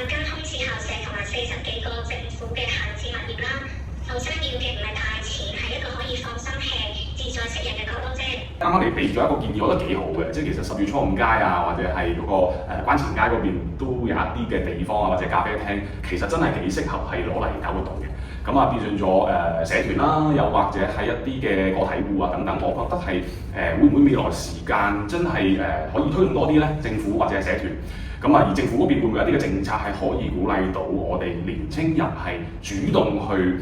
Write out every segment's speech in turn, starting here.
間空置校舍同埋40幾個政府嘅閒置物業啦。後生要嘅唔係大錢，係一個可以放心 hea、自在識人嘅角落啫。啱啱你俾咗一個建議，我覺得幾好嘅，即係其實10月初五街啊，或者係嗰個關前街嗰邊都有一啲嘅地方啊，或者咖啡廳，其實真係幾適合係攞嚟搞活動嘅。咁啊，變相咗社團啦，又或者係一啲嘅個體戶啊等等，我覺得係會唔會未來時間真係可以推動多啲咧？政府或者係社團。咁啊，而政府嗰邊會唔會有啲嘅政策係可以鼓勵到我哋年青人係主動去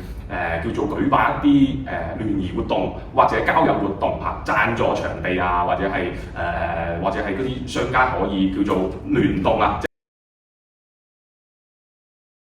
叫做舉辦一啲聯誼活動或者交友活動嚇，贊助場地啊，或者係嗰啲商家可以叫做聯動啊。